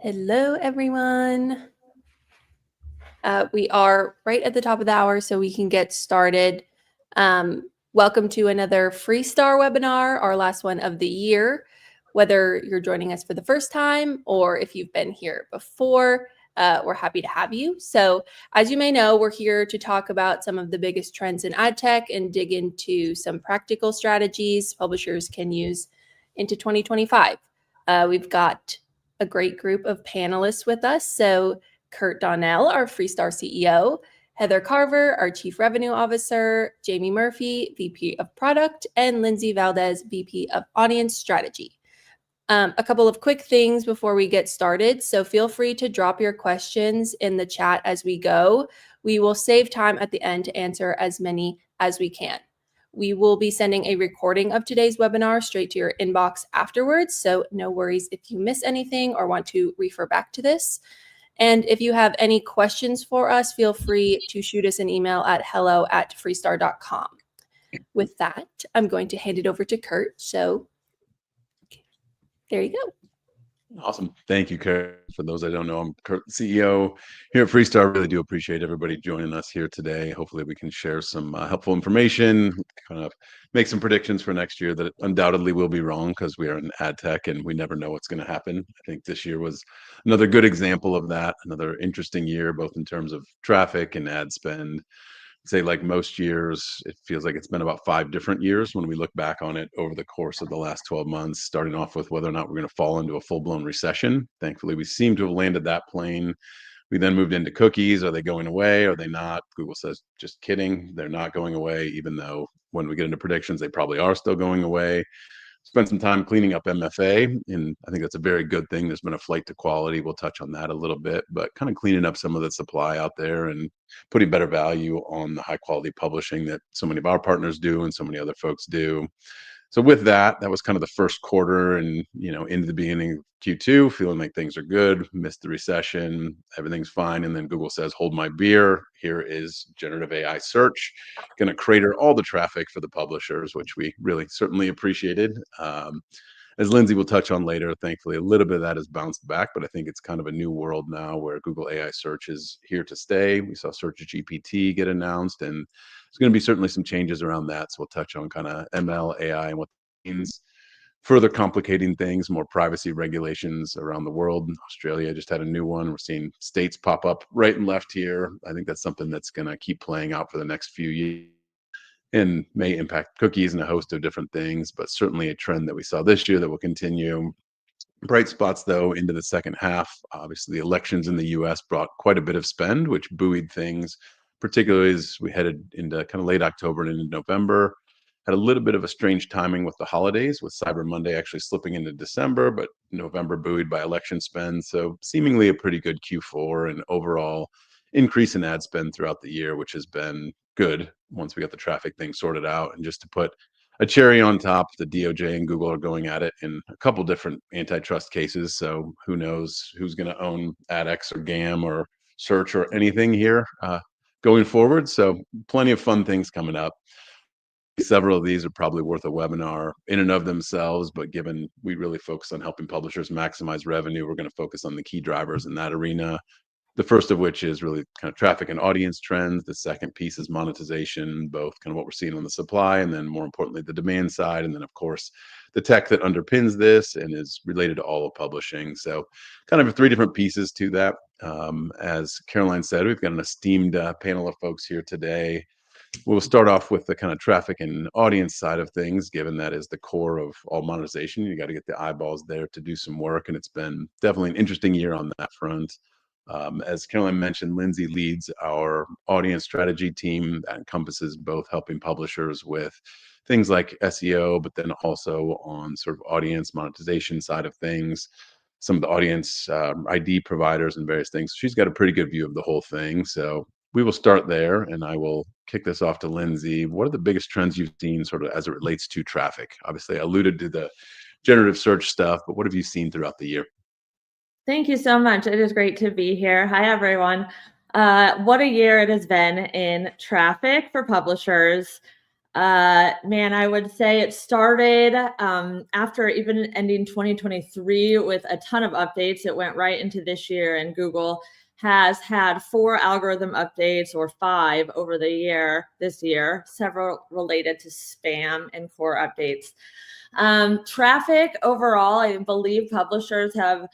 Hello, everyone. We are right at the top of the hour, so we can get started. Welcome to another Freestar webinar, our last one of the year. Whether you're joining us for the first time or if you've been here before, we're happy to have you. So as you may know, we're here to talk about some of the biggest trends in ad tech and dig into some practical strategies publishers can use into 2025. We've got a great group of panelists with us. So Kurt Donnell, our Freestar CEO, Heather Carver, our Chief Revenue Officer, Jamie Murphy, VP of Product, and Lindsay Valdez, VP of Audience Strategy. A couple of quick things before we get started. So feel free to drop your questions in the chat as we go. We will save time at the end to answer as many as we can. We will be sending a recording of today's webinar straight to your inbox afterwards. So no worries if you miss anything or want to refer back to this. And if you have any questions for us, feel free to shoot us an email at hello@freestar.com. With that, I'm going to hand it over to Kurt. So there you go. Awesome. Thank you, Kurt. For those that don't know, I'm Kurt, CEO here at Freestar. Really do appreciate everybody joining us here today. Hopefully we can share some helpful information, kind of make some predictions for next year that undoubtedly will be wrong because we are in ad tech and we never know what's going to happen. I think this year was another good example of that, another interesting year, both in terms of traffic and ad spend. Say like most years, it feels like it's been about 5 different years when we look back on it over the course of the last 12 months, starting off with whether or not we're going to fall into a full-blown recession. Thankfully, we seem to have landed that plane. We then moved into cookies. Are they going away? Are they not? Google says, just kidding. They're not going away, even though when we get into predictions, they probably are still going away. Spent some time cleaning up MFA, and I think that's a very good thing. There's been a flight to quality. We'll touch on that a little bit, but kind of cleaning up some of the supply out there and putting better value on the high quality publishing that so many of our partners do and so many other folks do. So with that, that was kind of the first quarter and, into the beginning of Q2, feeling like things are good, missed the recession, everything's fine. And then Google says, hold my beer. Here is generative AI search, going to crater all the traffic for the publishers, which we really certainly appreciated. As Lindsay will touch on later, thankfully, a little bit of that has bounced back, but I think it's kind of a new world now where Google AI search is here to stay. We saw Search GPT get announced, and there's going to be certainly some changes around that. So we'll touch on kind of ML, AI, and what that means. Further complicating things, more privacy regulations around the world. Australia just had a new one. We're seeing states pop up right and left here. I think that's something that's going to keep playing out for the next few years and may impact cookies and a host of different things, but certainly a trend that we saw this year that will continue. Bright spots, though, into the second half. Obviously, the elections in the U.S. brought quite a bit of spend, which buoyed things, particularly as we headed into kind of late October and into November. Had a little bit of a strange timing with the holidays, with Cyber Monday actually slipping into December, but November buoyed by election spend. So seemingly a pretty good Q4 and overall increase in ad spend throughout the year, which has been good once we got the traffic thing sorted out. And just to put a cherry on top, the DOJ and Google are going at it in a couple different antitrust cases. So who knows who's going to own AdX or GAM or Search or anything here going forward. So plenty of fun things coming up. Several of these are probably worth a webinar in and of themselves, but given we really focus on helping publishers maximize revenue, we're going to focus on the key drivers in that arena. The first of which is really kind of traffic and audience trends. The second piece is monetization, both kind of what we're seeing on the supply and then more importantly, the demand side. And then of course, the tech that underpins this and is related to all of publishing. So kind of 3 different pieces to that. As Caroline said, we've got an esteemed panel of folks here today. We'll start off with the kind of traffic and audience side of things, given that is the core of all monetization. You got to get the eyeballs there to do some work. And it's been definitely an interesting year on that front. As Caroline mentioned, Lindsay leads our audience strategy team that encompasses both helping publishers with things like SEO, but then also on sort of audience monetization side of things, some of the audience ID providers and various things. She's got a pretty good view of the whole thing. So we will start there, and I will kick this off to Lindsay. What are the biggest trends you've seen sort of as it relates to traffic? Obviously, I alluded to the generative search stuff, but what have you seen throughout the year? Thank you so much. It is great to be here. Hi, everyone. What a year it has been in traffic for publishers. Man, I would say it started after even ending 2023 with a ton of updates. It went right into this year, and Google has had 4 algorithm updates or 5 over this year, several related to spam and core updates. Traffic overall, I believe publishers have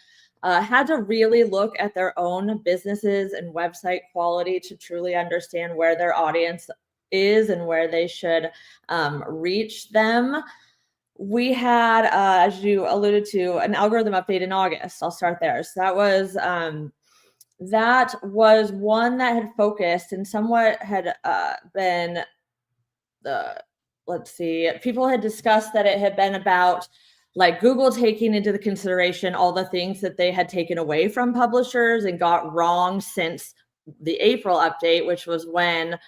had to really look at their own businesses and website quality to truly understand where their audience is and where they should reach them. We had, as you alluded to, an algorithm update in August. I'll start there. So that was one that had focused and somewhat had been let's see, people had discussed that it had been about like Google taking into the consideration all the things that they had taken away from publishers and got wrong since the April update, which was when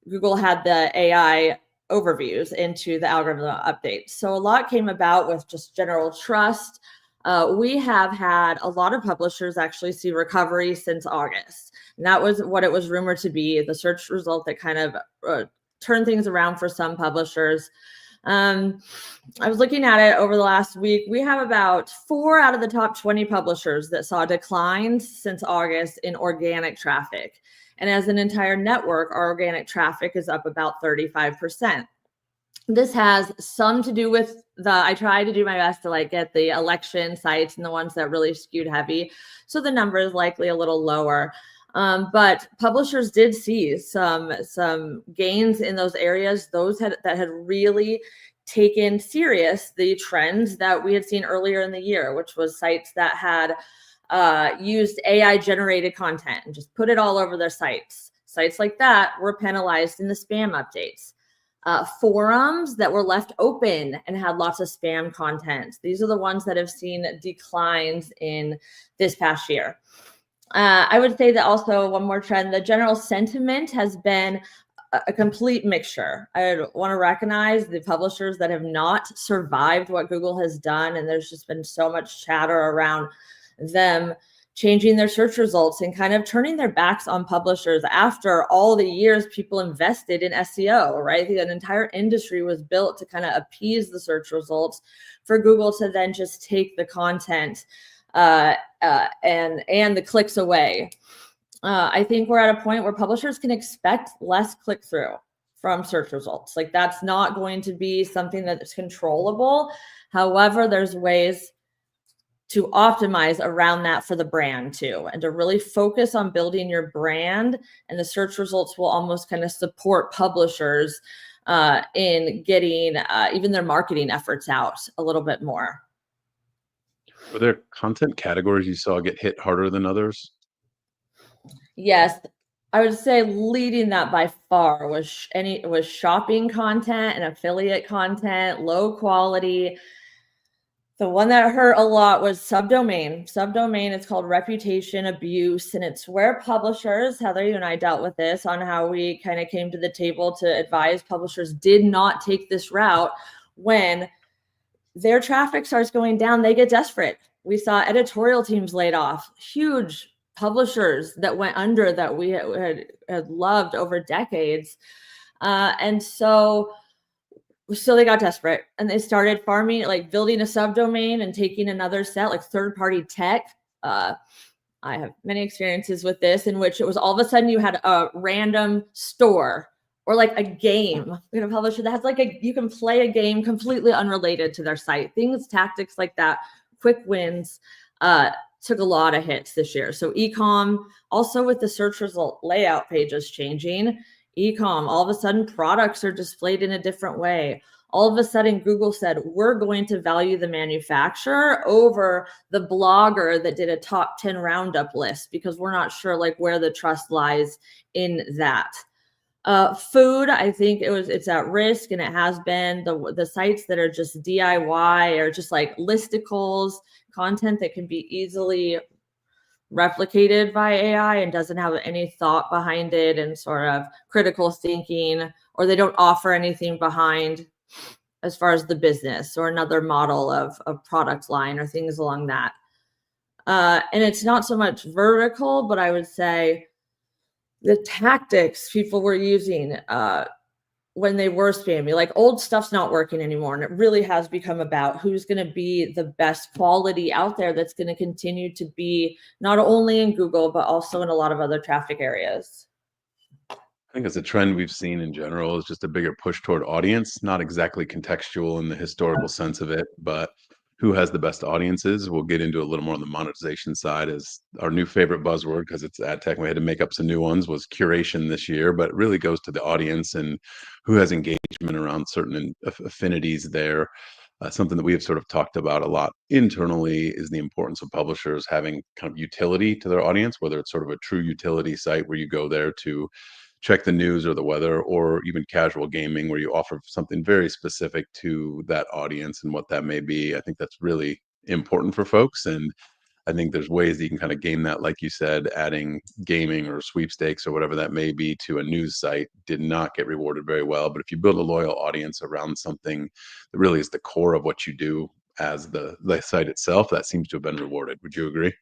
Google had the AI overviews into the algorithm updates. So a lot came about with just general trust. We have had a lot of publishers actually see recovery since August. And that was what it was rumored to be, the search result that kind of turned things around for some publishers. I was looking at it over the last week. We have about 4 out of the top 20 publishers that saw declines since August in organic traffic. And as an entire network, our organic traffic is up about 35%. This has some to do with I try to do my best to like get the election sites and the ones that really skewed heavy. So the number is likely a little lower. But publishers did see some gains in those areas, that had really taken serious the trends that we had seen earlier in the year, which was sites that had used AI generated content and just put it all over their sites. Sites like that were penalized in the spam updates. Forums that were left open and had lots of spam content. These are the ones that have seen declines in this past year. I would say that also one more trend, the general sentiment has been a complete mixture. I want to recognize the publishers that have not survived what Google has done. And there's just been so much chatter around them changing their search results and kind of turning their backs on publishers after all the years people invested in SEO, right? An entire industry was built to kind of appease the search results for Google to then just take the content and the clicks away. I think we're at a point where publishers can expect less click-through from search results. Like that's not going to be something that's controllable. However, there's ways to optimize around that for the brand too, and to really focus on building your brand, and the search results will almost kind of support publishers in getting even their marketing efforts out a little bit more. Were there content categories you saw get hit harder than others? Yes, I would say leading that by far was shopping content and affiliate content, low quality. The one that hurt a lot was subdomain. Subdomain, it's called reputation abuse, and it's where publishers, Heather, you and I dealt with this on how we kind of came to the table to advise publishers did not take this route. When their traffic starts going down, they get desperate. We saw editorial teams laid off, huge publishers that went under that we had loved over decades. And so they got desperate and they started farming, like building a subdomain and taking another set, like third-party tech. I have many experiences with this, in which it was all of a sudden you had a random store or like a game. We had a publisher that has like you can play a game completely unrelated to their site. Tactics like that, quick wins, took a lot of hits this year. So e-com, also with the search result layout pages changing, e-com, all of a sudden products are displayed in a different way. All of a sudden Google said, we're going to value the manufacturer over the blogger that did a top 10 roundup list, because we're not sure like where the trust lies in that. Food, I think it's at risk, and it has been. The sites that are just DIY or just like listicles, content that can be easily replicated by AI and doesn't have any thought behind it and sort of critical thinking, or they don't offer anything behind as far as the business or another model of product line or things along that. And it's not so much vertical, but I would say the tactics people were using when they were spammy. Like, old stuff's not working anymore. And it really has become about who's going to be the best quality out there that's going to continue to be not only in Google, but also in a lot of other traffic areas. I think it's a trend we've seen in general is just a bigger push toward audience, not exactly contextual in the historical sense of it, but who has the best audiences. We'll get into a little more on the monetization side as our new favorite buzzword, because it's ad tech. We had to make up some new ones, was curation this year, but it really goes to the audience and who has engagement around certain affinities there. Something that we have sort of talked about a lot internally is the importance of publishers having kind of utility to their audience, whether it's sort of a true utility site where you go there to check the news or the weather, or even casual gaming where you offer something very specific to that audience and what that may be. I think that's really important for folks. And I think there's ways that you can kind of game that, like you said, adding gaming or sweepstakes or whatever that may be to a news site did not get rewarded very well. But if you build a loyal audience around something that really is the core of what you do as the site itself, that seems to have been rewarded. Would you agree?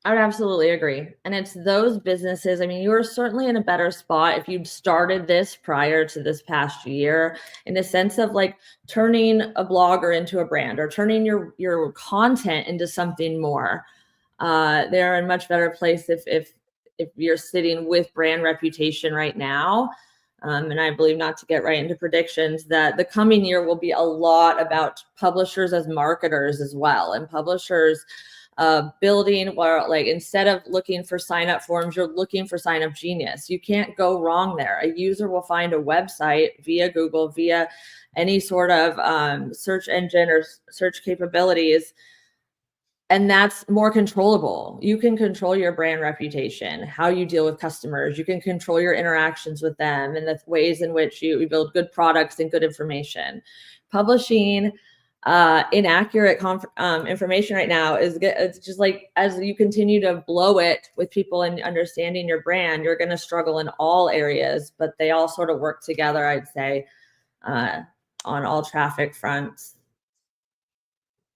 I would absolutely agree. And it's those businesses. I mean, you were certainly in a better spot if you'd started this prior to this past year, in a sense of like turning a blogger into a brand or turning your content into something more. They're in a much better place if you're sitting with brand reputation right now. And I believe, not to get right into predictions, that the coming year will be a lot about publishers as marketers as well, and publishers building where, like, instead of looking for sign up forms, you're looking for sign up genius. You can't go wrong there. A user will find a website via Google, via any sort of search engine or search capabilities, and that's more controllable. You can control your brand reputation, how you deal with customers. You can control your interactions with them, and the ways in which you build good products and good information. Publishing inaccurate information right now it's just like, as you continue to blow it with people and understanding your brand, you're going to struggle in all areas, but they all sort of work together, I'd say, on all traffic fronts.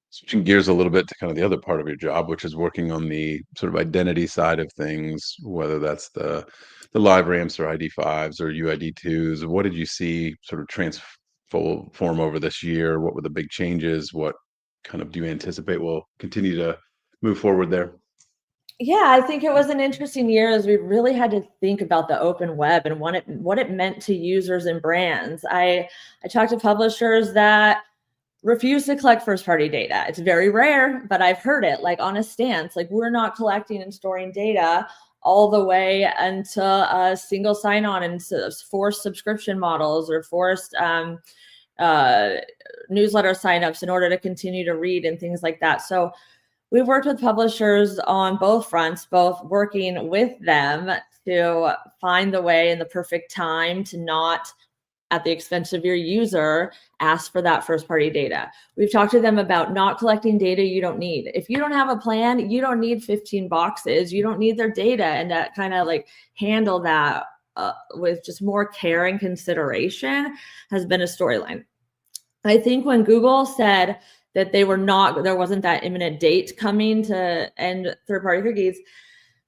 Switching gears a little bit to kind of the other part of your job, which is working on the sort of identity side of things, whether that's the live ramps or ID5s or UID2s. What did you see sort of transform over this year? What were the big changes? What kind of do you anticipate will continue to move forward there? Yeah, I think it was an interesting year as we really had to think about the open web and what it meant to users and brands. I talked to publishers that refuse to collect first party data. It's very rare, but I've heard it, like, on a stance, like, we're not collecting and storing data all the way until a single sign on and forced subscription models or forced newsletter signups in order to continue to read and things like that. So we've worked with publishers on both fronts, both working with them to find the way and the perfect time to not, at the expense of your user, ask for that first party data. We've talked to them about not collecting data you don't need. If you don't have a plan, you don't need 15 boxes. You don't need their data, and that kind of like handle that with just more care and consideration has been a storyline. I think when Google said that there wasn't that imminent date coming to end third-party cookies,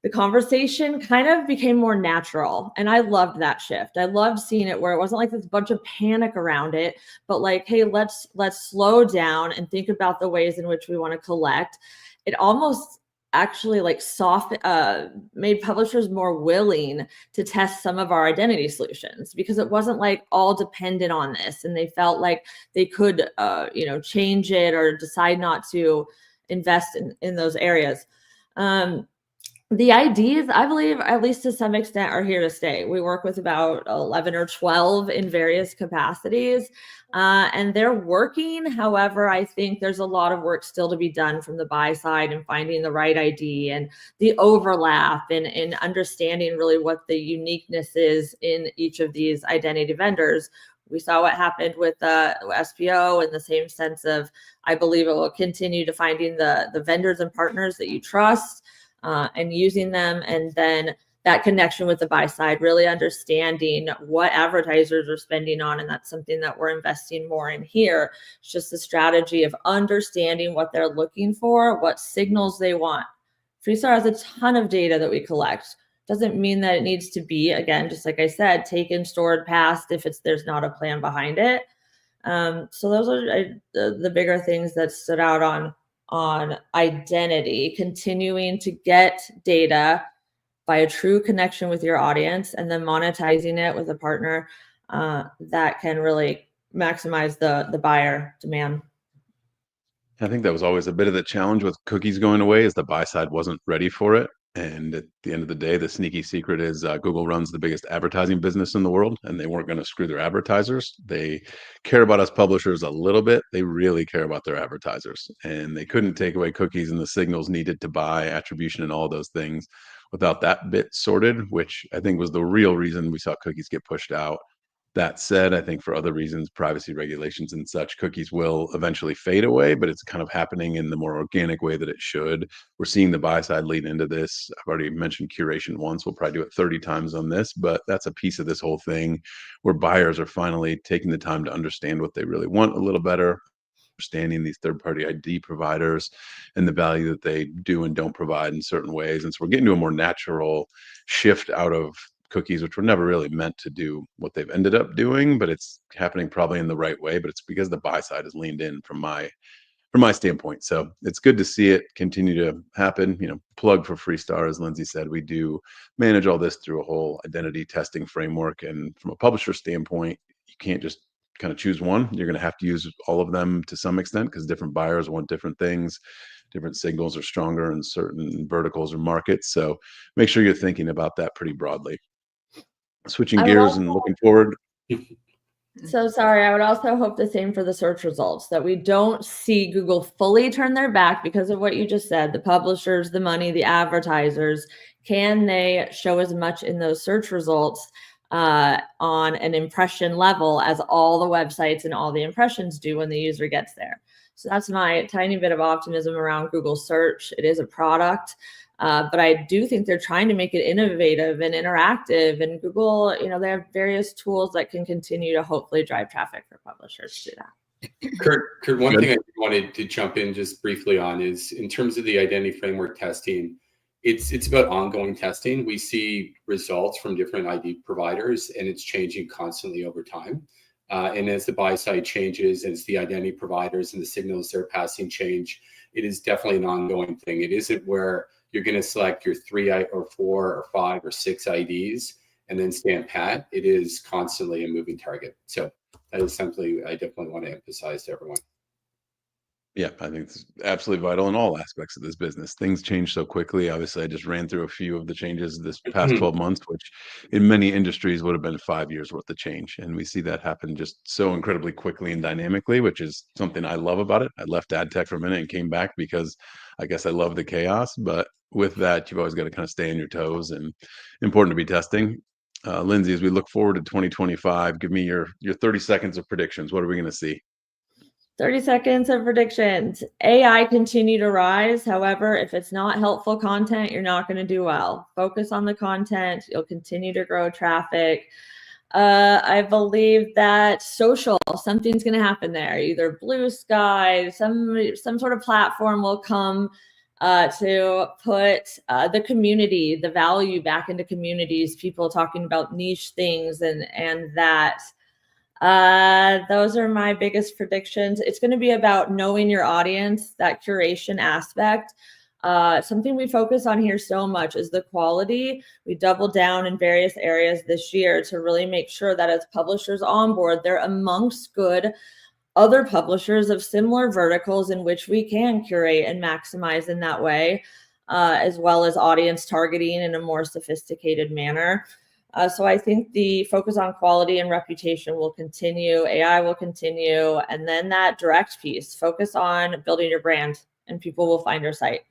the conversation kind of became more natural. And I loved that shift. I loved seeing it where it wasn't like this bunch of panic around it, but like, hey, let's slow down and think about the ways in which we want to collect. It almost actually like made publishers more willing to test some of our identity solutions, because it wasn't like all dependent on this, and they felt like they could change it or decide not to invest in those areas. The IDs, I believe, at least to some extent, are here to stay. We work with about 11 or 12 in various capacities, and they're working. However, I think there's a lot of work still to be done from the buy side and finding the right ID and the overlap and understanding really what the uniqueness is in each of these identity vendors. We saw what happened with SPO in the same sense of, I believe it will continue to finding the vendors and partners that you trust, and using them, and then that connection with the buy side, really understanding what advertisers are spending on. And that's something that we're investing more in here. It's just the strategy of understanding what they're looking for, what signals they want. Freestar has a ton of data that we collect. Doesn't mean that it needs to be, again, just like I said, taken, stored, passed if there's not a plan behind it. So those are the bigger things that stood out on identity, continuing to get data by a true connection with your audience and then monetizing it with a partner that can really maximize the buyer demand. I think that was always a bit of the challenge with cookies going away, is the buy side wasn't ready for it. And at the end of the day, the sneaky secret is Google runs the biggest advertising business in the world, and they weren't going to screw their advertisers. They care about us publishers a little bit. They really care about their advertisers, and they couldn't take away cookies and the signals needed to buy attribution and all those things without that bit sorted, which I think was the real reason we saw cookies get pushed out. That said, I think for other reasons, privacy regulations and such, cookies will eventually fade away, but it's kind of happening in the more organic way that it should. We're seeing the buy side lead into this. I've already mentioned curation once. We'll probably do it 30 times on this, but that's a piece of this whole thing where buyers are finally taking the time to understand what they really want a little better, understanding these third-party ID providers and the value that they do and don't provide in certain ways. And so we're getting to a more natural shift out of cookies, which were never really meant to do what they've ended up doing, but it's happening probably in the right way. But it's because the buy side has leaned in from my standpoint. So it's good to see it continue to happen. Plug for Freestar, as Lindsay said, we do manage all this through a whole identity testing framework. And from a publisher standpoint, you can't just kind of choose one. You're going to have to use all of them to some extent because different buyers want different things. Different signals are stronger in certain verticals or markets. So make sure you're thinking about that pretty broadly. Switching gears and looking forward. So sorry, I would also hope the same for the search results, that we don't see Google fully turn their back because of what you just said, the publishers, the money, the advertisers. Can they show as much in those search results on an impression level as all the websites and all the impressions do when the user gets there? So that's my tiny bit of optimism around Google search. It is a product. But I do think they're trying to make it innovative and interactive. And Google, they have various tools that can continue to hopefully drive traffic for publishers to do that. Kurt, one thing I wanted to jump in just briefly on is in terms of the identity framework testing, it's about ongoing testing. We see results from different ID providers, and it's changing constantly over time. And as the buy side changes, as the identity providers and the signals they're passing change, it is definitely an ongoing thing. It isn't where you're going to select your 3 or 4 or 5 or 6 IDs and then stand pat. It is constantly a moving target. So that is something I definitely want to emphasize to everyone. Yeah, I think it's absolutely vital in all aspects of this business. Things change so quickly. Obviously, I just ran through a few of the changes this past 12 months, which in many industries would have been 5 years worth of change. And we see that happen just so incredibly quickly and dynamically, which is something I love about it. I left ad tech for a minute and came back because I guess I love the chaos. But with that, you've always got to kind of stay on your toes, and important to be testing. Lindsay, as we look forward to 2025, give me your 30 seconds of predictions. What are we going to see? 30 seconds of predictions. AI continue to rise. However, if it's not helpful content, you're not going to do well. Focus on the content. You'll continue to grow traffic. I believe that social, something's going to happen there. Either Blue Sky, some sort of platform will come to put the community, the value back into communities. People talking about niche things and that. Those are my biggest predictions. It's going to be about knowing your audience, that curation aspect. Something we focus on here so much is the quality. We double down in various areas this year to really make sure that as publishers on board, they're amongst good other publishers of similar verticals in which we can curate and maximize in that way, as well as audience targeting in a more sophisticated manner. So I think the focus on quality and reputation will continue. AI will continue. And then that direct piece, focus on building your brand, and people will find your site.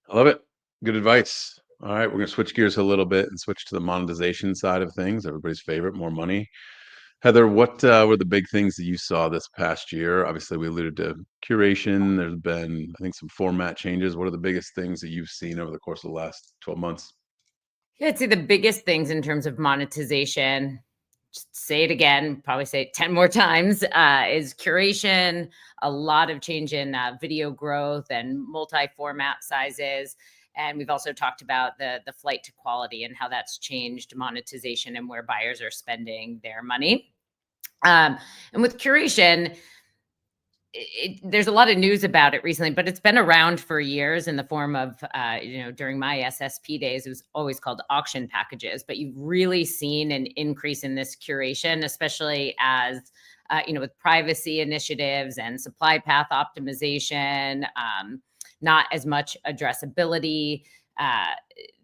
I love it. Good advice. All right, we're going to switch gears a little bit and switch to the monetization side of things. Everybody's favorite, more money. Heather, what were the big things that you saw this past year? Obviously, we alluded to curation. There's been, I think, some format changes. What are the biggest things that you've seen over the course of the last 12 months? Yeah, I'd say the biggest things in terms of monetization, just say it again, probably say it 10 more times, is curation, a lot of change in video growth and multi-format sizes. And we've also talked about the flight to quality and how that's changed monetization and where buyers are spending their money. And with curation, there's a lot of news about it recently, but it's been around for years in the form of, during my SSP days, it was always called auction packages. But you've really seen an increase in this curation, especially as, with privacy initiatives and supply path optimization, not as much addressability.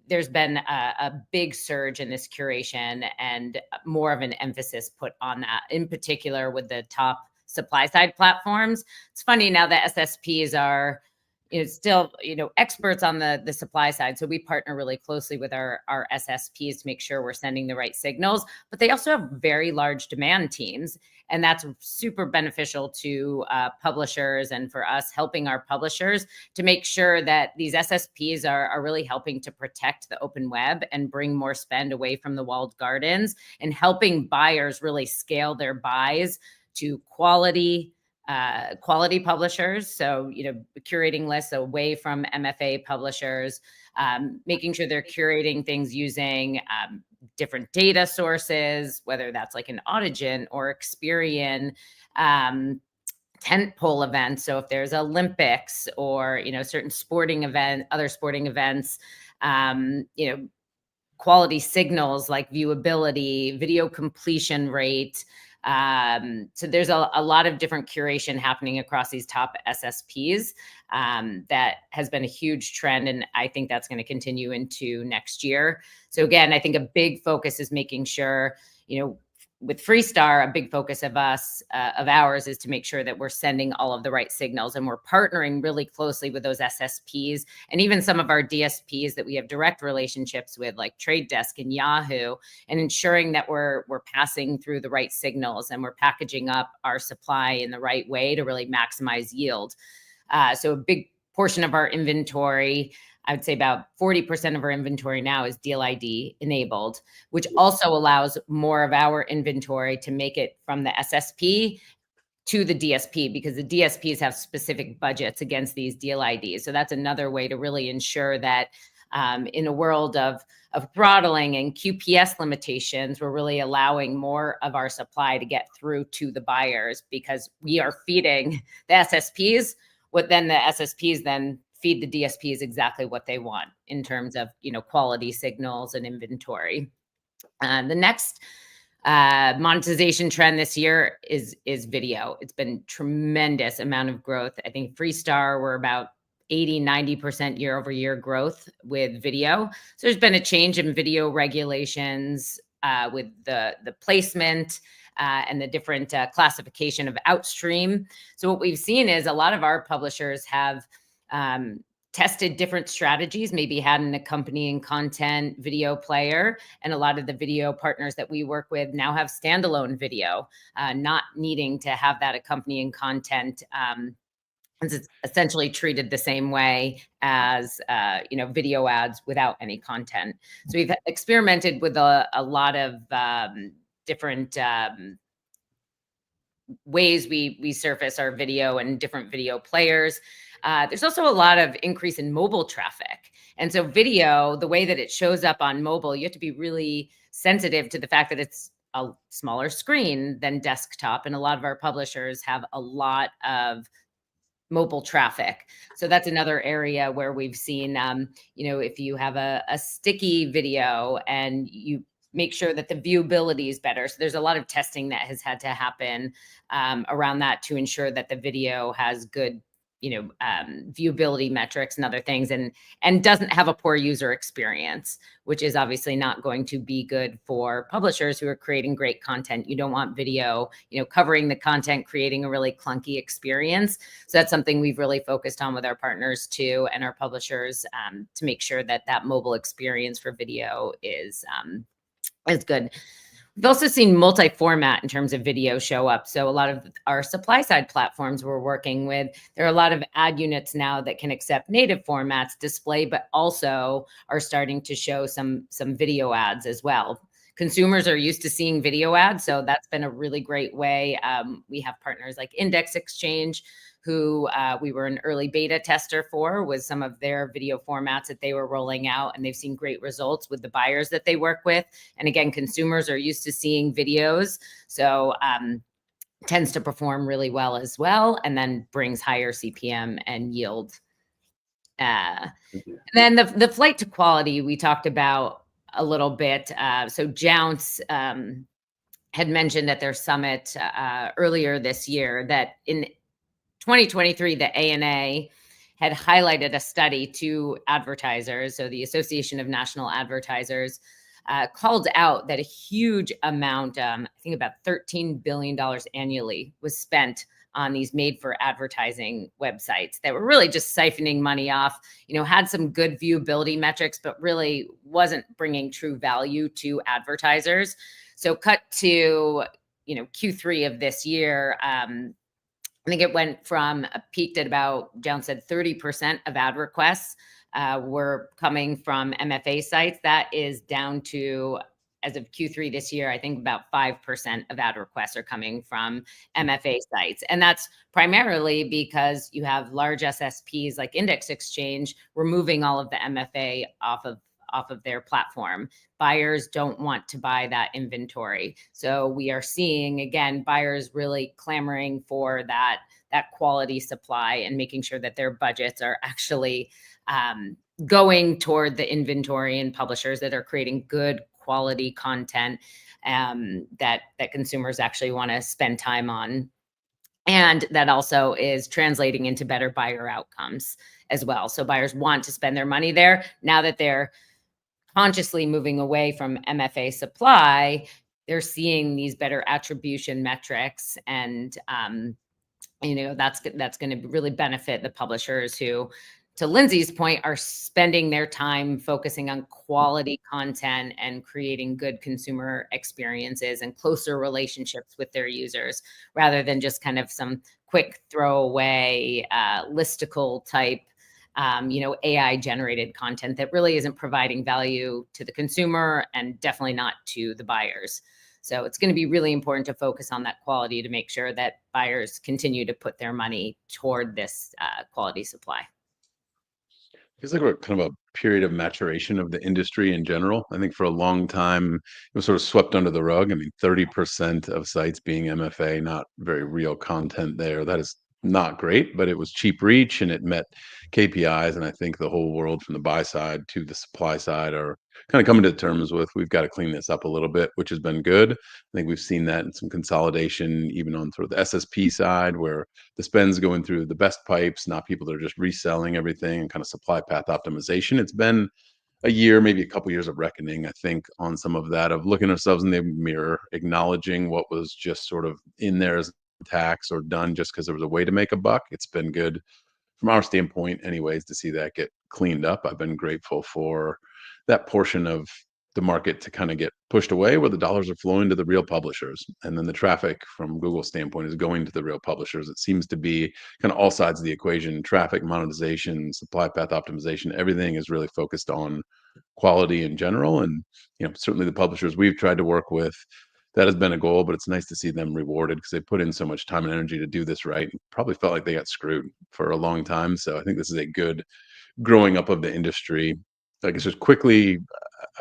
There's been a big surge in this curation and more of an emphasis put on that, in particular with the top supply side platforms. It's funny now that SSPs are still experts on the supply side. So we partner really closely with our SSPs to make sure we're sending the right signals, but they also have very large demand teams. And that's super beneficial to publishers and for us helping our publishers to make sure that these SSPs are really helping to protect the open web and bring more spend away from the walled gardens and helping buyers really scale their buys to quality publishers. So, curating lists away from MFA publishers, making sure they're curating things using different data sources, whether that's like an Audigen or Experian, tentpole events. So if there's Olympics or, certain other sporting events, quality signals like viewability, video completion rate. So there's a lot of different curation happening across these top SSPs that has been a huge trend. And I think that's going to continue into next year. So again, I think a big focus is making sure, with Freestar, a big focus of ours is to make sure that we're sending all of the right signals and we're partnering really closely with those SSPs and even some of our DSPs that we have direct relationships with, like Trade Desk and Yahoo, and ensuring that we're passing through the right signals and we're packaging up our supply in the right way to really maximize yield. So a big portion of our inventory, I would say about 40% of our inventory now is Deal ID enabled, which also allows more of our inventory to make it from the SSP to the DSP, because the DSPs have specific budgets against these Deal IDs. So that's another way to really ensure that in a world of throttling and QPS limitations, we're really allowing more of our supply to get through to the buyers because we are feeding the SSPs, what then the SSPs then feed the DSPs exactly what they want in terms of, quality signals and inventory. The next monetization trend this year is video. It's been tremendous amount of growth. I think Freestar, we're about 80-90% year over year growth with video. So there's been a change in video regulations with the placement and the different classification of outstream. So what we've seen is a lot of our publishers have tested different strategies, maybe had an accompanying content video player. And a lot of the video partners that we work with now have standalone video, not needing to have that accompanying content. It's essentially treated the same way as, video ads without any content. So we've experimented with a lot of different ways we surface our video and different video players. There's also a lot of increase in mobile traffic. And so video, the way that it shows up on mobile, you have to be really sensitive to the fact that it's a smaller screen than desktop. And a lot of our publishers have a lot of mobile traffic. So that's another area where we've seen, if you have a sticky video and you make sure that the viewability is better. So there's a lot of testing that has had to happen around that to ensure that the video has good viewability metrics and other things and doesn't have a poor user experience, which is obviously not going to be good for publishers who are creating great content. You don't want video, covering the content, creating a really clunky experience. So that's something we've really focused on with our partners too, and our publishers to make sure that mobile experience for video is good. We've also seen multi-format in terms of video show up. So a lot of our supply side platforms we're working with, there are a lot of ad units now that can accept native formats display, but also are starting to show some video ads as well. consumers are used to seeing video ads. So that's been a really great way. We have partners like Index Exchange, who we were an early beta tester for with some of their video formats that they were rolling out. And they've seen great results with the buyers that they work with. And again, consumers are used to seeing videos. So tends to perform really well as well, and then brings higher CPM and yield. And then the flight to quality we talked about a little bit. So Jounce had mentioned at their summit earlier this year that in 2023, the ANA had highlighted a study to advertisers. So the Association of National Advertisers called out that a huge amount, I think about $13 billion annually, was spent on these made for advertising websites that were really just siphoning money off, had some good viewability metrics, but really wasn't bringing true value to advertisers. So cut to, Q3 of this year, I think it went from peaked at about, John said 30% of ad requests were coming from MFA sites. That is down to, as of Q3 this year, I think about 5% of ad requests are coming from MFA sites. And that's primarily because you have large SSPs like Index Exchange removing all of the MFA off of their platform. Buyers don't want to buy that inventory. So we are seeing, again, buyers really clamoring for that quality supply and making sure that their budgets are actually going toward the inventory and publishers that are creating good quality content that consumers actually want to spend time on. And that also is translating into better buyer outcomes as well. So buyers want to spend their money there. Now that they're consciously moving away from MFA supply, they're seeing these better attribution metrics, and that's going to really benefit the publishers who, to Lindsay's point, are spending their time focusing on quality content and creating good consumer experiences and closer relationships with their users, rather than just kind of some quick throwaway listicle type AI generated content that really isn't providing value to the consumer and definitely not to the buyers. So it's going to be really important to focus on that quality to make sure that buyers continue to put their money toward this quality supply. Feels like we're kind of a period of maturation of the industry in general. I think for a long time, it was sort of swept under the rug. I mean, 30% of sites being MFA, not very real content there. That is not great, but it was cheap reach and it met KPIs. And I think the whole world from the buy side to the supply side are kind of coming to terms with, we've got to clean this up a little bit, which has been good. I think we've seen that in some consolidation, even on sort of the SSP side, where the spend's going through the best pipes, not people that are just reselling everything, and kind of supply path optimization. It's been a year, maybe a couple years of reckoning, I think, on some of that, of looking ourselves in the mirror, acknowledging what was just sort of in there as tax or done just because there was a way to make a buck. It's been good from our standpoint anyways to see that get cleaned up. I've been grateful for that portion of the market to kind of get pushed away, where the dollars are flowing to the real publishers, and then the traffic from Google's standpoint is going to the real publishers. It seems to be kind of all sides of the equation: traffic, monetization, supply path optimization. Everything is really focused on quality in general. And certainly the publishers we've tried to work with, that has been a goal, but it's nice to see them rewarded because they put in so much time and energy to do this right. Probably felt like they got screwed for a long time. So I think this is a good growing up of the industry. I guess just quickly,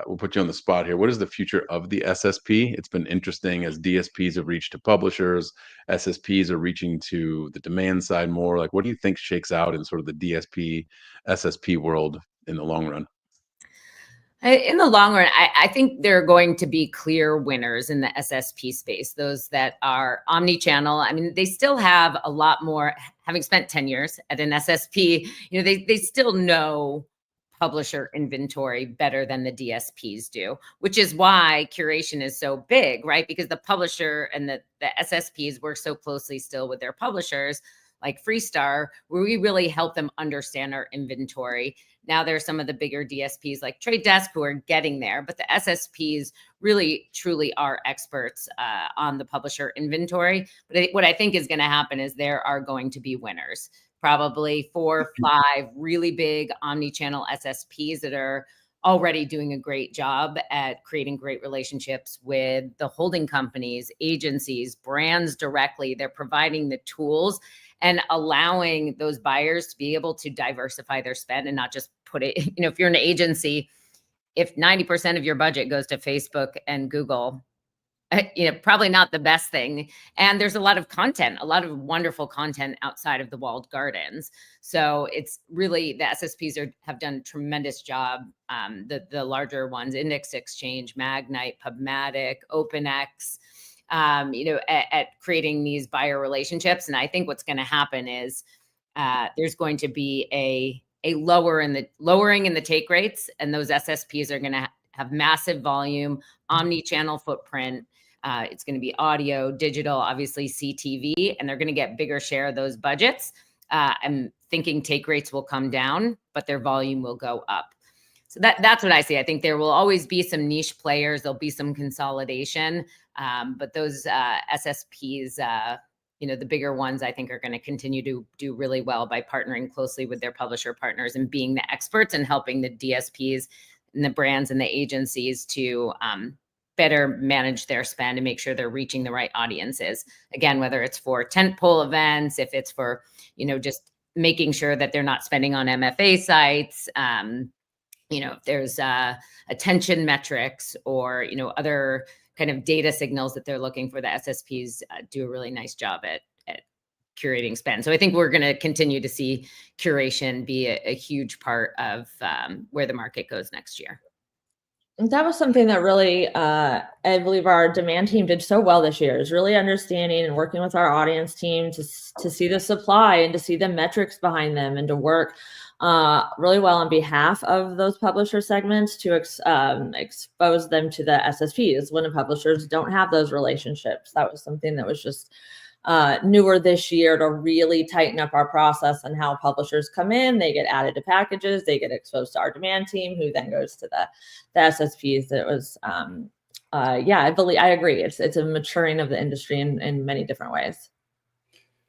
we'll put you on the spot here. What is the future of the SSP? It's been interesting as DSPs have reached to publishers, SSPs are reaching to the demand side more. Like, what do you think shakes out in sort of the DSP, SSP world in the long run? In the long run, I think there are going to be clear winners in the SSP space, those that are omni-channel. I mean, they still have a lot more, having spent 10 years at an SSP, they still know publisher inventory better than the DSPs do, which is why curation is so big, right? Because the publisher and the SSPs work so closely still with their publishers, like Freestar, where we really help them understand our inventory. Now there's some of the bigger DSPs like Trade Desk who are getting there, but the SSPs really truly are experts on the publisher inventory. But what I think is going to happen is there are going to be winners, probably 4 or 5 really big omni-channel SSPs that are already doing a great job at creating great relationships with the holding companies, agencies, brands directly. They're providing the tools and allowing those buyers to be able to diversify their spend and not just put it, if you're an agency, if 90% of your budget goes to Facebook and Google, probably not the best thing. And there's a lot of content, a lot of wonderful content outside of the walled gardens. So it's really, the SSPs have done a tremendous job. The larger ones, Index Exchange, Magnite, Pubmatic, OpenX, at creating these buyer relationships. And I think what's going to happen is there's going to be a lowering in the take rates, and those SSPs are going to have massive volume, omni-channel footprint. It's going to be audio, digital, obviously CTV, and they're going to get bigger share of those budgets. I'm thinking take rates will come down, but their volume will go up. So that's what I see. I think there will always be some niche players. There'll be some consolidation, but those SSPs, the bigger ones, I think are going to continue to do really well by partnering closely with their publisher partners and being the experts and helping the DSPs and the brands and the agencies to better manage their spend and make sure they're reaching the right audiences. Again, whether it's for tentpole events, if it's for, just making sure that they're not spending on MFA sites, if there's attention metrics or, other kind of data signals that they're looking for, the SSPs do a really nice job at curating spend. So I think we're going to continue to see curation be a huge part of where the market goes next year. That was something that really, I believe our demand team did so well this year, is really understanding and working with our audience team to see the supply and to see the metrics behind them and to work really well on behalf of those publisher segments to expose them to the SSPs when the publishers don't have those relationships. That was something that was just newer this year, to really tighten up our process and how publishers come in. They get added to packages, they get exposed to our demand team, who then goes to the SSPs. It was, I agree. It's a maturing of the industry in many different ways.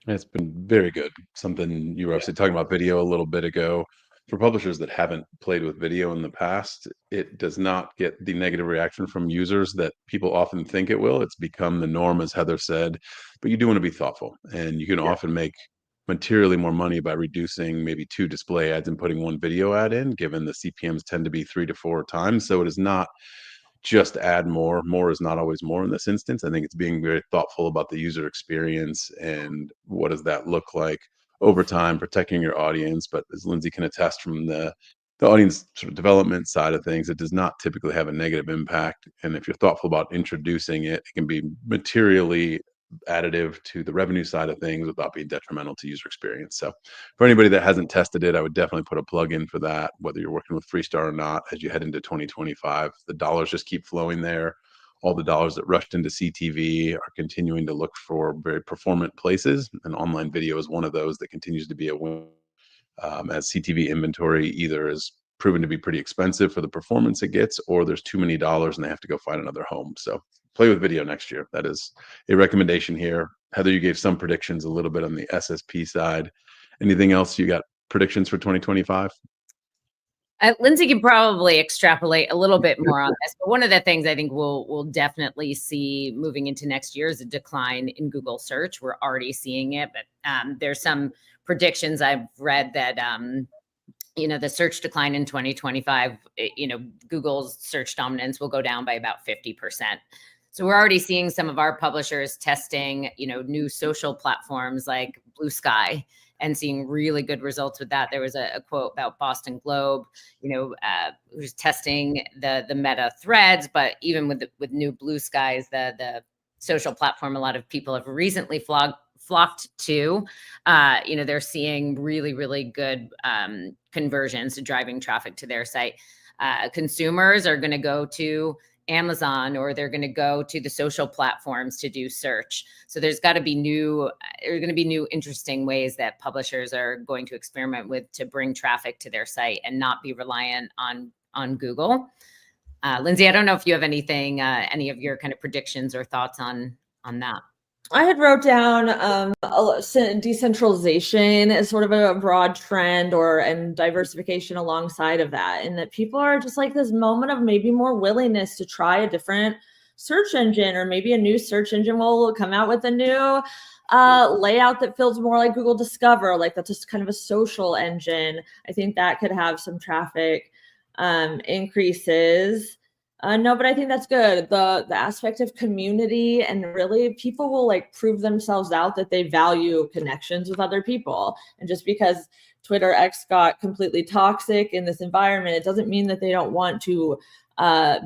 It's been very good. Something you were obviously talking about video a little bit ago. For publishers that haven't played with video in the past, it does not get the negative reaction from users that people often think it will. It's become the norm, as Heather said, but you do want to be thoughtful, and you can often make materially more money by reducing maybe 2 display ads and putting 1 video ad in, given the CPMs tend to be 3 to 4 times. So it is not just add more. More is not always more in this instance. I think it's being very thoughtful about the user experience and what does that look like over time, protecting your audience. But as Lindsay can attest from the audience sort of development side of things, it does not typically have a negative impact. And if you're thoughtful about introducing it, it can be materially additive to the revenue side of things without being detrimental to user experience. So for anybody that hasn't tested it, I would definitely put a plug in for that, whether you're working with Freestar or not. As you head into 2025, the dollars just keep flowing there. All the dollars that rushed into CTV are continuing to look for very performant places, and online video is one of those that continues to be a win, as CTV inventory either is proven to be pretty expensive for the performance it gets, or there's too many dollars and they have to go find another home. So play with video next year. That is a recommendation here. Heather, you gave some predictions a little bit on the SSP side. Anything else you got predictions for 2025? Lindsay can probably extrapolate a little bit more on this, but one of the things I think we'll definitely see moving into next year is a decline in Google search. We're already seeing it, but there's some predictions I've read that the search decline in 2025, Google's search dominance will go down by about 50%. So we're already seeing some of our publishers testing, new social platforms like Blue Sky and seeing really good results with that. There was a quote about Boston Globe, who's testing the Meta Threads, but even with new Blue Skies, the social platform, a lot of people have recently flocked to, they're seeing really, really good conversions to driving traffic to their site. Consumers are going to go to Amazon, or they're going to go to the social platforms to do search. So there's going to be new interesting ways that publishers are going to experiment with to bring traffic to their site and not be reliant on Google. Lindsay, I don't know if you have anything, any of your kind of predictions or thoughts on that. I had wrote down decentralization as sort of a broad trend, and diversification alongside of that, and that people are just like this moment of maybe more willingness to try a different search engine, or maybe a new search engine will come out with a new layout that feels more like Google Discover, like that's just kind of a social engine. I think that could have some traffic increases. No, but I think that's good. The aspect of community, and really people will like prove themselves out that they value connections with other people. And just because Twitter X got completely toxic in this environment, it doesn't mean that they don't want to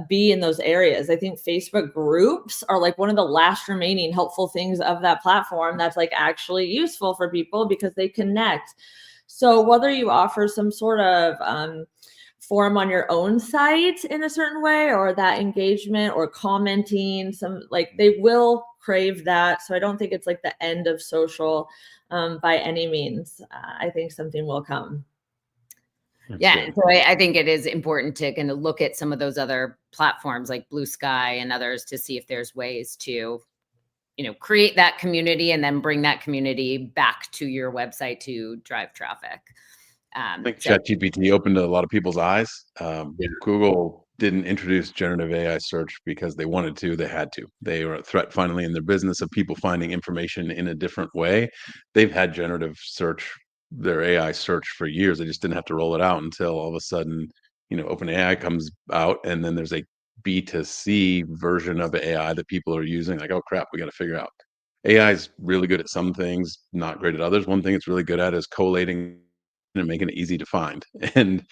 be in those areas. I think Facebook groups are like one of the last remaining helpful things of that platform that's like actually useful for people because they connect. So whether you offer some sort of forum on your own site in a certain way, or that engagement or commenting, some like they will crave that. So I don't think it's like the end of social by any means. I think something will come. Yeah, so I think it is important to kind of look at some of those other platforms like Blue Sky and others to see if there's ways to, create that community and then bring that community back to your website to drive traffic. I think ChatGPT opened a lot of people's eyes. Google didn't introduce generative AI search because they wanted to, they had to. They were a threat finally in their business of people finding information in a different way. They've had generative search, their AI search for years. They just didn't have to roll it out until all of a sudden, OpenAI comes out, and then there's a B2C version of AI that people are using. Like, oh crap, we got to figure out. AI is really good at some things, not great at others. One thing it's really good at is collating and making it easy to find. And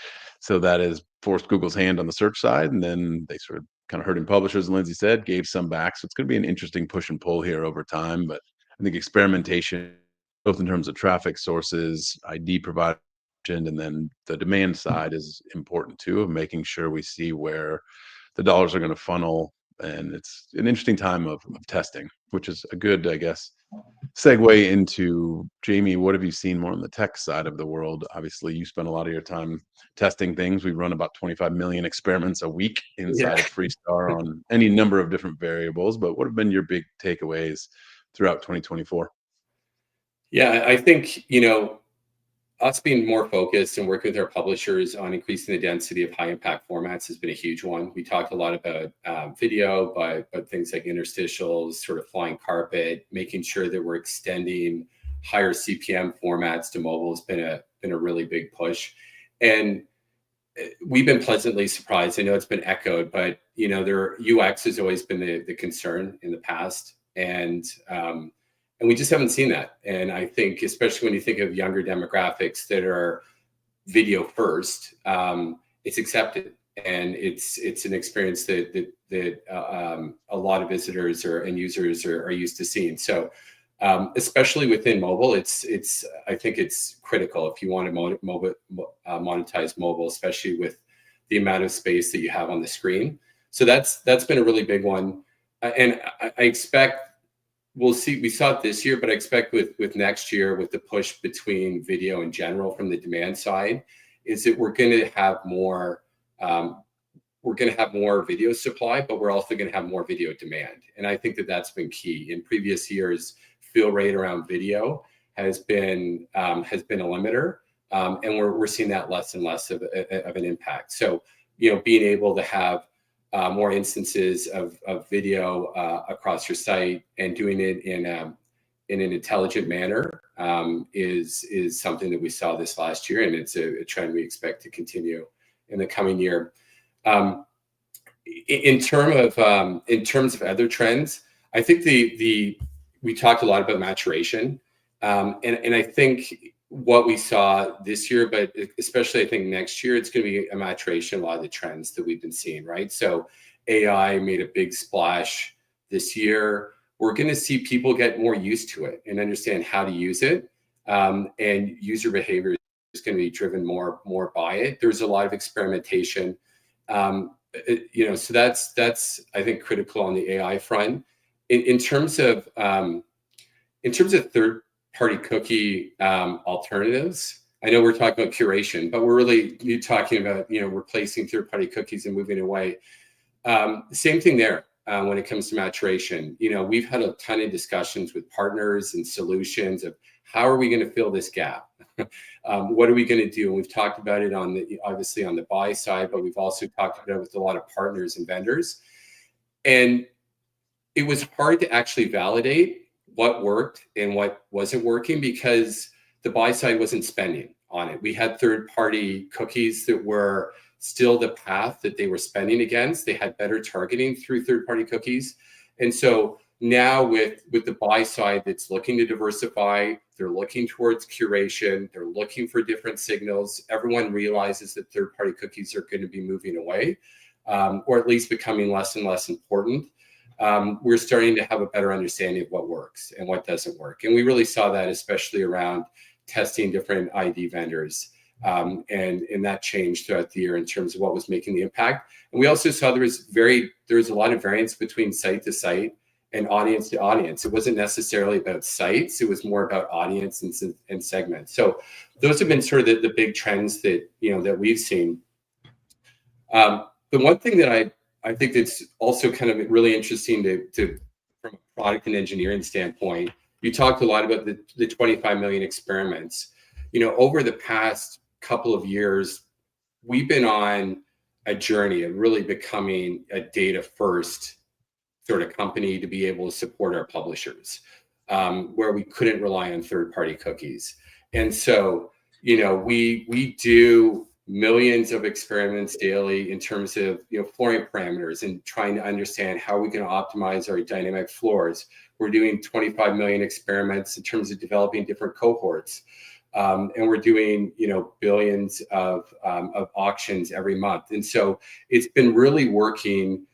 so that has forced Google's hand on the search side. And then they sort of kind of hurting publishers, Lindsay said, gave some back. So it's going to be an interesting push and pull here over time. But I think experimentation, both in terms of traffic sources, ID provider, and then the demand side is important too, of making sure we see where the dollars are going to funnel. And it's an interesting time of testing, which is a good, I guess, segue into Jamie. What have you seen more on the tech side of the world? Obviously, you spend a lot of your time testing things. We run about 25 million experiments a week inside of Freestar on any number of different variables. But what have been your big takeaways throughout 2024? Yeah, I think, us being more focused and working with our publishers on increasing the density of high impact formats has been a huge one. We talked a lot about video, but things like interstitials, sort of flying carpet, making sure that we're extending higher CPM formats to mobile has been a really big push. And we've been pleasantly surprised. I know it's been echoed, but their UX has always been the concern in the past. And we just haven't seen that. And I think, especially when you think of younger demographics that are video first, it's accepted, and it's an experience that a lot of visitors and users are used to seeing. So, especially within mobile, I think it's critical if you want to monetize mobile, especially with the amount of space that you have on the screen. So that's been a really big one, and I expect. We'll see. We saw it this year, but I expect with next year, with the push between video in general from the demand side, is that we're going to have more. We're going to have more video supply, but we're also going to have more video demand. And I think that's been key. In previous years, fill rate around video has been a limiter, and we're seeing that less and less of an impact. So being able to have more instances of video across your site and doing it in an intelligent manner is something that we saw this last year, and it's a trend we expect to continue in the coming year. In terms of other trends, I think we talked a lot about maturation, and I think what we saw this year, but especially I think next year, it's going to be a maturation of a lot of the trends that we've been seeing, right? So AI made a big splash this year. We're going to see people get more used to it and understand how to use it, and user behavior is going to be driven more by it. There's a lot of experimentation, so that's I think critical on the AI front. In terms of third-party cookie alternatives, I know we're talking about curation, but we're really talking about replacing third-party cookies and moving away. Same thing there. when it comes to maturation. You know, we've had a ton of discussions with partners and solutions of how are we going to fill this gap? What are we going to do? And we've talked about it obviously on the buy side, but we've also talked about it with a lot of partners and vendors. And it was hard to actually validate what worked and what wasn't working because the buy side wasn't spending on it. We had third-party cookies that were still the path that they were spending against. They had better targeting through third-party cookies. And so now with the buy side that's looking to diversify, they're looking towards curation, they're looking for different signals. Everyone realizes that third-party cookies are going to be moving away, or at least becoming less and less important. We're starting to have a better understanding of what works and what doesn't work. And we really saw that especially around testing different ID vendors. And that changed throughout the year in terms of what was making the impact. And we also saw there was a lot of variance between site to site and audience to audience. It wasn't necessarily about sites, it was more about audience and segments. So those have been sort of the big trends that, you know, that we've seen. The one thing that I think that's also kind of really interesting to from a product and engineering standpoint, you talked a lot about the 25 million experiments. You know, over the past couple of years, we've been on a journey of really becoming a data first sort of company to be able to support our publishers, where we couldn't rely on third-party cookies. And so, you know, we do millions of experiments daily in terms of, you know, flooring parameters and trying to understand how we can optimize our dynamic floors. We're doing 25 million experiments in terms of developing different cohorts. And we're doing, you know, billions of auctions every month. And so it's been really working,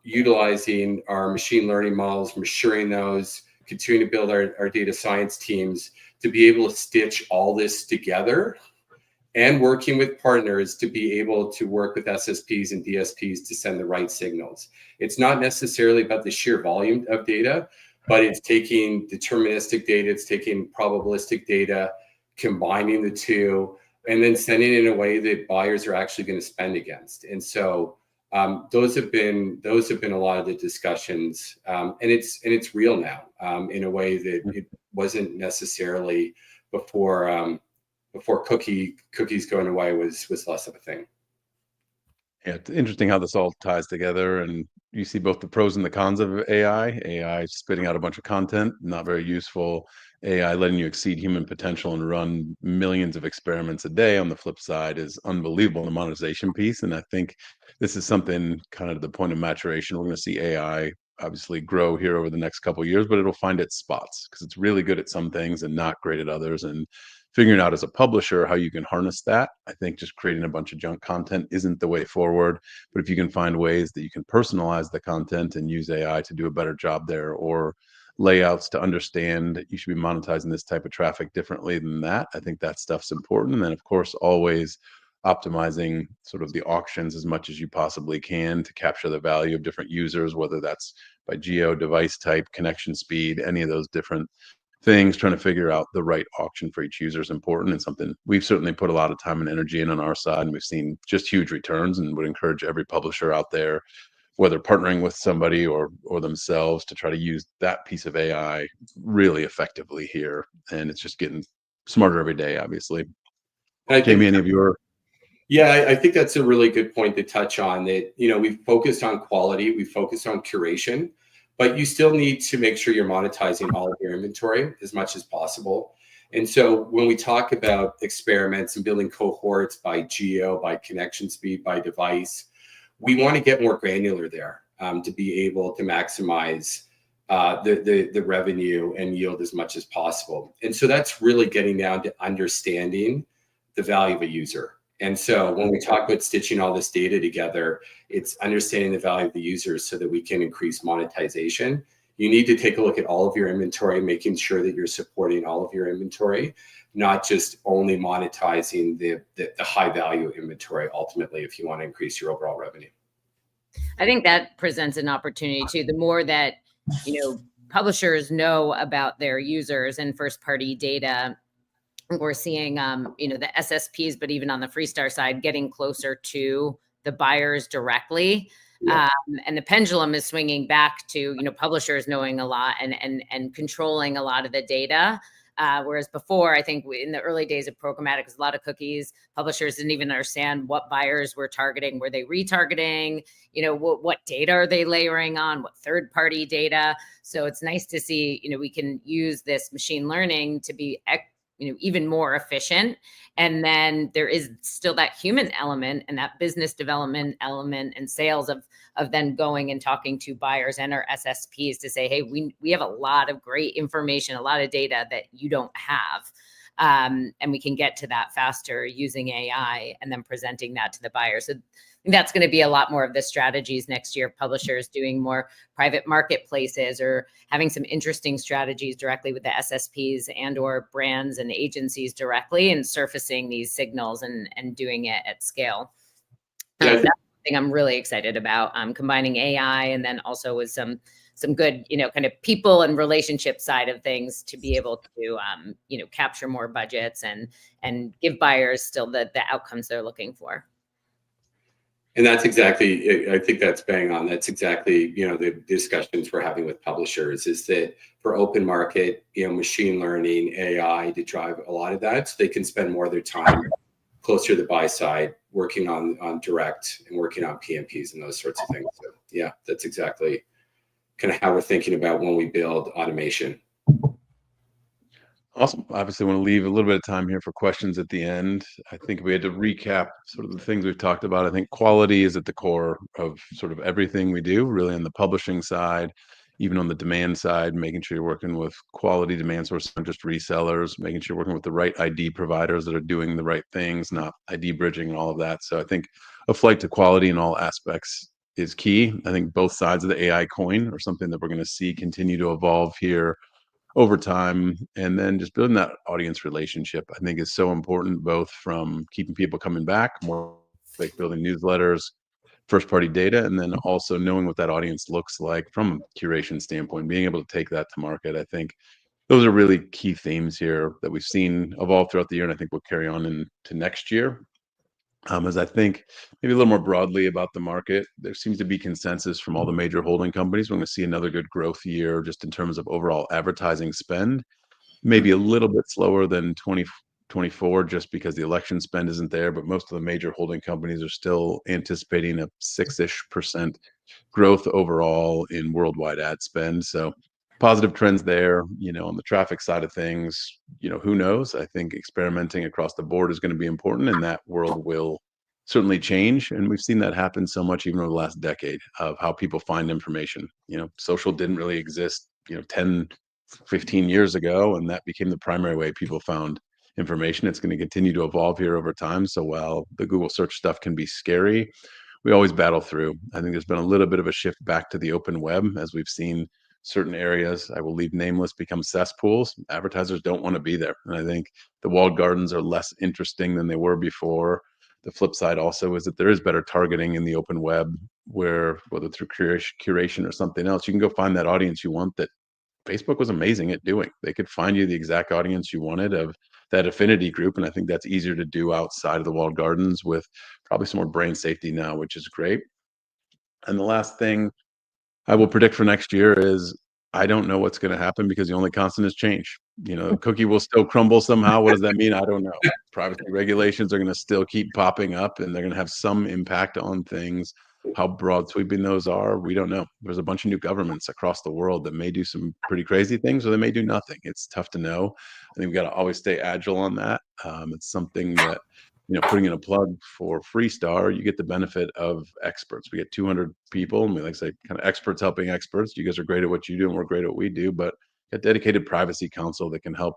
utilizing our machine learning models, maturing those, continuing to build our data science teams to be able to stitch all this together, and working with partners to be able to work with SSPs and DSPs to send the right signals. It's not necessarily about the sheer volume of data, but it's taking deterministic data, it's taking probabilistic data, combining the two, and then sending it in a way that buyers are actually going to spend against. And so those have been a lot of the discussions, and it's real now in a way that it wasn't necessarily before. Before cookies going away was less of a thing. Yeah, it's interesting how this all ties together, and you see both the pros and the cons of AI. AI spitting out a bunch of content, not very useful. AI letting you exceed human potential and run millions of experiments a day on the flip side is unbelievable in the monetization piece. And I think this is something kind of the point of maturation. We're going to see AI obviously grow here over the next couple of years, but it'll find its spots because it's really good at some things and not great at others. And figuring out as a publisher how you can harness that. I think just creating a bunch of junk content isn't the way forward. But if you can find ways that you can personalize the content and use AI to do a better job there, or layouts to understand that you should be monetizing this type of traffic differently than that, I think that stuff's important. And then, of course, always optimizing sort of the auctions as much as you possibly can to capture the value of different users, whether that's by geo, device type, connection speed, any of those different things. Trying to figure out the right auction for each user is important, and something we've certainly put a lot of time and energy in on our side, and we've seen just huge returns, and would encourage every publisher out there, whether partnering with somebody or themselves, to try to use that piece of AI really effectively here. And it's just getting smarter every day, obviously. Jamie, any of your... Yeah, I think that's a really good point to touch on, that, you know, we've focused on quality, we've focused on curation, but you still need to make sure you're monetizing all of your inventory as much as possible. And so when we talk about experiments and building cohorts by geo, by connection speed, by device, we want to get more granular there to be able to maximize the revenue and yield as much as possible. And so that's really getting down to understanding the value of a user. And so when we talk about stitching all this data together, it's understanding the value of the users so that we can increase monetization. You need to take a look at all of your inventory, making sure that you're supporting all of your inventory, not just only monetizing the high value inventory ultimately, if you want to increase your overall revenue. I think that presents an opportunity too. The more that, you know, publishers know about their users and first party data, we're seeing, you know, the SSPs, but even on the Freestar side, getting closer to the buyers directly. Yeah. And the pendulum is swinging back to, you know, publishers knowing a lot and controlling a lot of the data. Whereas before, I think in the early days of programmatic, was a lot of cookies. Publishers didn't even understand what buyers were targeting. Were they retargeting? You know, what data are they layering on? What third-party data? So it's nice to see, you know, we can use this machine learning to be, you know, even more efficient. And then there is still that human element and that business development element and sales of then going and talking to buyers and our SSPs to say, hey, we have a lot of great information, a lot of data that you don't have. And we can get to that faster using AI and then presenting that to the buyer. So that's going to be a lot more of the strategies next year. Publishers doing more private marketplaces or having some interesting strategies directly with the SSPs and or brands and agencies directly, and surfacing these signals and doing it at scale. Yeah, That's something I'm really excited about, combining AI and then also with some good, you know, kind of people and relationship side of things to be able to, you know, capture more budgets and give buyers still the outcomes they're looking for. And that's exactly, I think that's bang on. That's exactly, you know, the discussions we're having with publishers is that for open market, you know, machine learning, AI to drive a lot of that, so they can spend more of their time closer to the buy side, working on direct and working on PMPs and those sorts of things. So yeah, that's exactly kind of how we're thinking about when we build automation. Awesome. Obviously, want to leave a little bit of time here for questions at the end. I think we had to recap sort of the things we've talked about. I think quality is at the core of sort of everything we do, really on the publishing side, even on the demand side, making sure you're working with quality demand sources, not just resellers, making sure you're working with the right ID providers that are doing the right things, not ID bridging and all of that. So I think a flight to quality in all aspects is key. I think both sides of the AI coin are something that we're going to see continue to evolve here over time. And then just building that audience relationship, I think, is so important, both from keeping people coming back, more like building newsletters, first party data, and then also knowing what that audience looks like from a curation standpoint, being able to take that to market. I think those are really key themes here that we've seen evolve throughout the year, and I think we'll carry on into next year. As I think maybe a little more broadly about the market, there seems to be consensus from all the major holding companies. We're going to see another good growth year just in terms of overall advertising spend, maybe a little bit slower than 2024 just because the election spend isn't there, but most of the major holding companies are still anticipating a 6-ish% growth overall in worldwide ad spend. So positive trends there. You know, on the traffic side of things, you know, who knows? I think experimenting across the board is going to be important, and that world will certainly change. And we've seen that happen so much even over the last decade of how people find information. You know, social didn't really exist, you know, 10, 15 years ago, and that became the primary way people found information. It's going to continue to evolve here over time. So while the Google search stuff can be scary, we always battle through. I think there's been a little bit of a shift back to the open web as we've seen certain areas, I will leave nameless, become cesspools. Advertisers don't want to be there. And I think the walled gardens are less interesting than they were before. The flip side also is that there is better targeting in the open web, where whether through curation or something else, you can go find that audience you want that Facebook was amazing at doing. They could find you the exact audience you wanted of that affinity group. And I think that's easier to do outside of the walled gardens with probably some more brand safety now, which is great. And the last thing I will predict for next year is I don't know what's going to happen because the only constant is change. You know, cookie will still crumble somehow. What does that mean? I don't know. Privacy regulations are going to still keep popping up, and they're going to have some impact on things. How broad sweeping those are, we don't know. There's a bunch of new governments across the world that may do some pretty crazy things, or they may do nothing. It's tough to know. I think we got to always stay agile on that. It's something that, you know, putting in a plug for Freestar, you get the benefit of experts. We get 200 people, and we like to say kind of experts helping experts. You guys are great at what you do, and we're great at what we do, but a dedicated privacy council that can help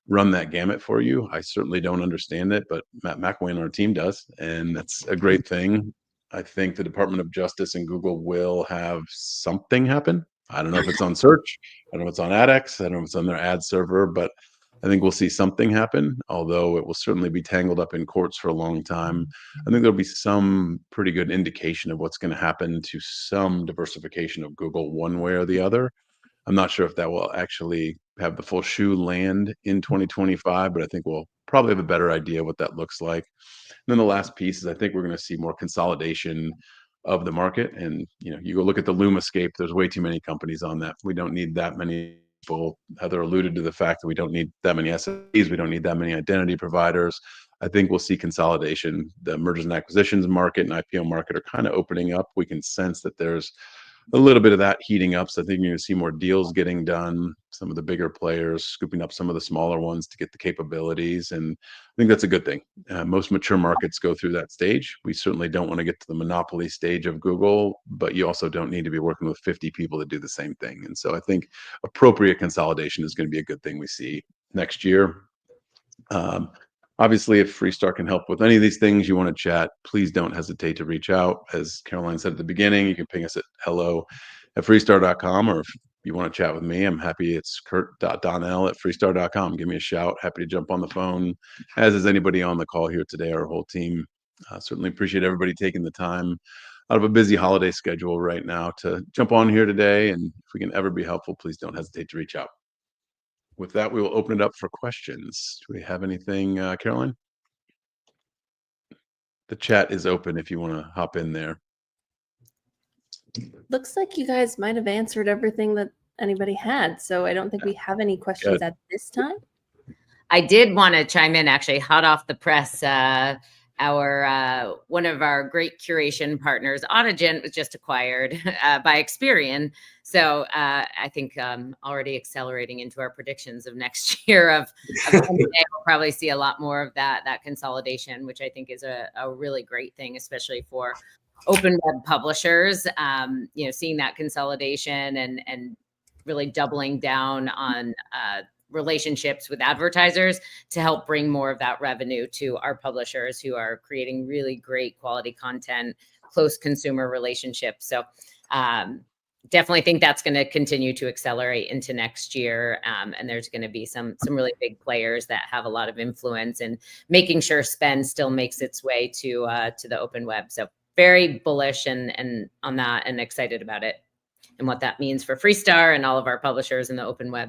run that gamut for you. I certainly don't understand it, but Matt McElwain on our team does, and that's a great thing. I think the Department of Justice and Google will have something happen. I don't know if it's on search. I don't know if it's on AdX. I don't know if it's on their ad server, but I think we'll see something happen, although it will certainly be tangled up in courts for a long time. I think there'll be some pretty good indication of what's going to happen to some diversification of Google one way or the other. I'm not sure if that will actually have the full shoe land in 2025, but I think we'll probably have a better idea what that looks like. And then the last piece is I think we're going to see more consolidation of the market. And you go look at the Lumascape, there's way too many companies on that. We don't need that many people. Heather alluded to the fact that we don't need that many SSPs, we don't need that many identity providers. I think we'll see consolidation. The mergers and acquisitions market and IPO market are kind of opening up. We can sense that there's a little bit of that heating up. So I think you're going to see more deals getting done, some of the bigger players scooping up some of the smaller ones to get the capabilities. And I think that's a good thing. Most mature markets go through that stage. We certainly don't want to get to the monopoly stage of Google, but you also don't need to be working with 50 people to do the same thing. And so I think appropriate consolidation is going to be a good thing we see next year. Obviously, if Freestar can help with any of these things, you want to chat, please don't hesitate to reach out. As Caroline said at the beginning, you can ping us at hello@freestar.com, or if you want to chat with me, I'm happy. It's kurt.donnell@freestar.com. Give me a shout. Happy to jump on the phone, as is anybody on the call here today, our whole team. Certainly appreciate everybody taking the time out of a busy holiday schedule right now to jump on here today. And if we can ever be helpful, please don't hesitate to reach out. With that, we will open it up for questions. Do we have anything, Caroline? The chat is open if you want to hop in there. Looks like you guys might have answered everything that anybody had. So I don't think we have any questions at this time. I did want to chime in, actually, hot off the press. One of our great curation partners, Audigent, was just acquired by Experian. So I think already accelerating into our predictions of next year of we'll probably see a lot more of that consolidation, which I think is a really great thing, especially for open web publishers. Seeing that consolidation and really doubling down on relationships with advertisers to help bring more of that revenue to our publishers who are creating really great quality content, close consumer relationships. So definitely think that's going to continue to accelerate into next year. And there's going to be some really big players that have a lot of influence in making sure spend still makes its way to the open web. So very bullish and on that, and excited about it and what that means for Freestar and all of our publishers in the open web.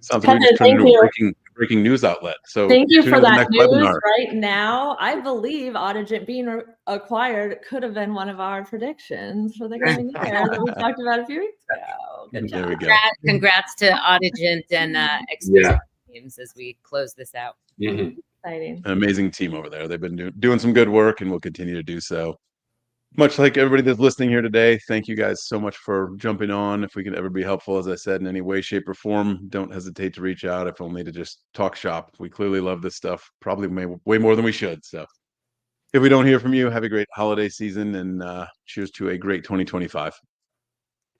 Sounds like we just turned into a breaking news outlet. So thank you for that news webinar. Right now. I believe Audigent being acquired could have been one of our predictions for the coming year that we talked about a few weeks ago. Good job. There we go. Congrats to Audigent and Experian teams as we close this out. Mm-hmm. Exciting. An amazing team over there. They've been doing some good work and will continue to do so. Much like everybody that's listening here today, thank you guys so much for jumping on. If we can ever be helpful, as I said, in any way, shape, or form, don't hesitate to reach out, if only to just talk shop. We clearly love this stuff, probably way more than we should. So if we don't hear from you, have a great holiday season, and cheers to a great 2025.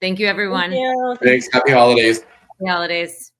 Thank you, everyone. Thank you. Thanks. Happy holidays. Happy holidays.